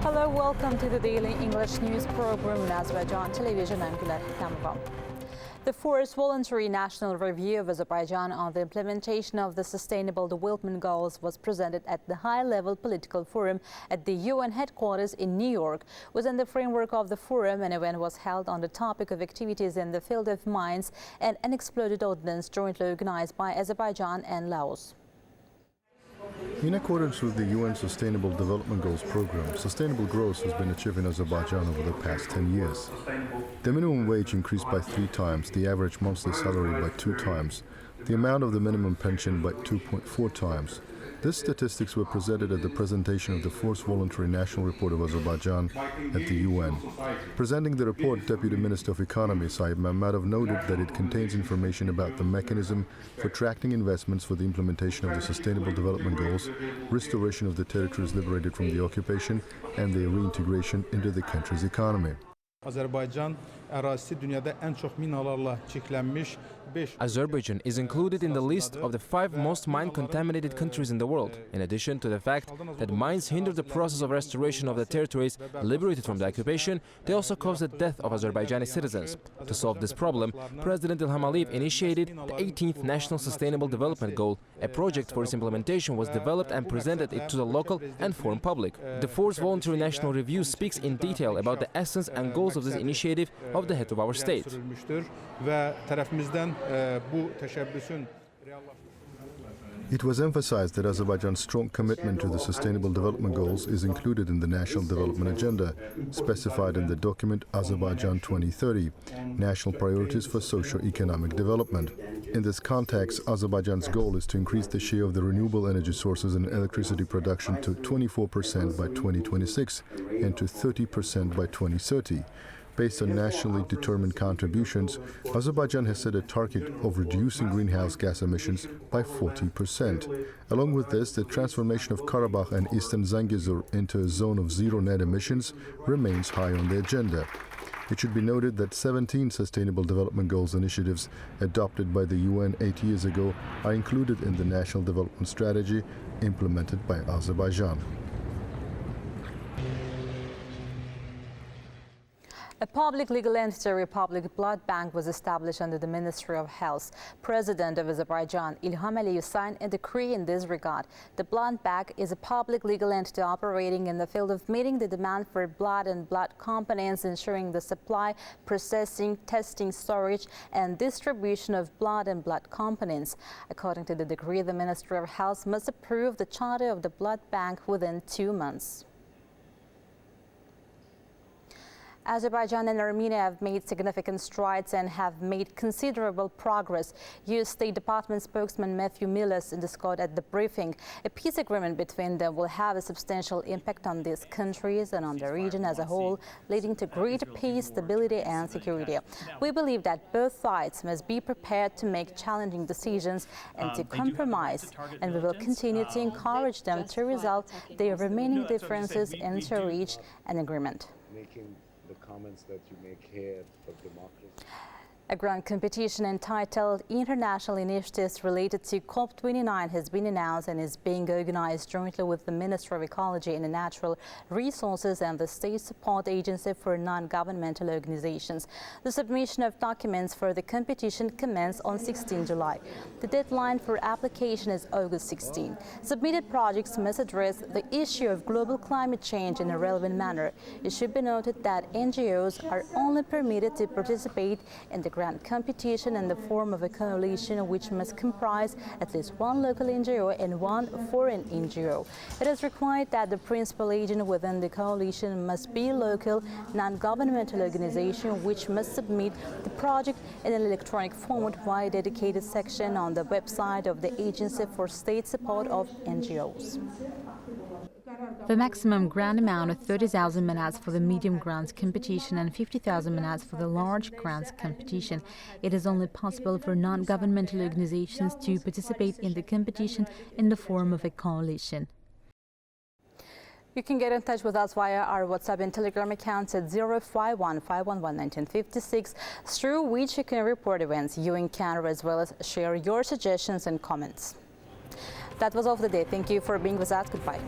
Hello, welcome to the daily English news program in Azərbaycan Televiziya. I'm İlham. The fourth voluntary national review of Azerbaijan on the implementation of the Sustainable Development Goals was presented at the high-level political forum at the UN headquarters in New York. Within the framework of the forum, an event was held on the topic of activities in the field of mines and unexploded ordnance jointly organized by Azerbaijan and Laos. In accordance with the UN Sustainable Development Goals program, sustainable growth has been achieved in Azerbaijan over the past 10 years. The minimum wage increased by 3 times, the average monthly salary by 2 times, the amount of the minimum pension by 2.4 times. These statistics were presented at the presentation of the fourth voluntary national report of Azerbaijan at the UN. Presenting the report, Deputy Minister of Economy Rövşən Məmmədov noted that it contains information about the mechanism for attracting investments for the implementation of the Sustainable Development Goals, restoration of the territories liberated from the occupation, and their reintegration into the country's economy. Azərbaycan ərazisi dünyada ən çox minalarla çirklənmiş 5. Azerbaijan is included in the list of the 5 most mine-contaminated countries in the world, in addition to the fact that mines hinder the process of restoration of the territories liberated from the occupation. They also cause the death of Azerbaijani citizens. To solve this problem, President İlham initiated the 18th National Sustainable Development Goal. A project for its implementation was developed and presented it to the local and foreign public. The fourth voluntary national review speaks in detail about the essence and goals of this initiative of the head of our state. It was emphasized that Azerbaijan's strong commitment to the Sustainable Development Goals is included in the National Development Agenda, specified in the document Azərbaycan 2030, National Priorities for Socio-Economic Development. In this context, Azerbaijan's goal is to increase the share of the renewable energy sources in electricity production to 24% by 2026 and to 30% by 2030. Based on nationally determined contributions, Azerbaijan has set a target of reducing greenhouse gas emissions by 40%. Along with this, the transformation of Karabakh and Eastern Zangezur into a zone of zero net emissions remains high on the agenda. It should be noted that 17 Sustainable Development Goals initiatives adopted by the UN 8 years ago are included in the National Development Strategy implemented by Azerbaijan. A public legal entity, Republic Blood Bank, was established under the Ministry of Health. President of Azerbaijan, İlham, signed a decree in this regard. The Blood Bank is a public legal entity operating in the field of meeting the demand for blood and blood components, ensuring the supply, processing, testing, storage, and distribution of blood and blood components. According to the decree, the Ministry of Health must approve the charter of the Blood Bank within 2 months. Azerbaijan and Armenia have made significant strides and have made considerable progress. U.S. State Department spokesman Matthew Miller underscored at the briefing a peace agreement between them will have a substantial impact on these countries and on the region as a whole, leading to greater peace, stability, and security. We believe that both sides must be prepared to make challenging decisions and to compromise, and we will continue to encourage them to resolve their remaining differences and to reach an agreement. The comments that you make here for democracy. A grand competition entitled International Initiatives Related to COP29 has been announced and is being organized jointly with the Ministry of Ecology and Natural Resources and the State Support Agency for Non-Governmental Organizations. The submission of documents for the competition commenced on 16 July. The deadline for application is August 16. Submitted projects must address the issue of global climate change in a relevant manner. It should be noted that NGOs are only permitted to participate in the grand competition in the form of a coalition which must comprise at least one local NGO and one foreign NGO. It is required that the principal agent within the coalition must be a local, non-governmental organization which must submit the project in an electronic format via a dedicated section on the website of the Agency for State Support of NGOs. The maximum grant amount of 30,000 manats for the medium grants competition and 50,000 manats for the large grants competition. It is only possible for non-governmental organizations to participate in the competition in the form of a coalition. You can get in touch with us via our WhatsApp and Telegram accounts at 051-511-1956, through which you can report events you encounter as well as share your suggestions and comments. That was all for the day. Thank you for being with us. Goodbye.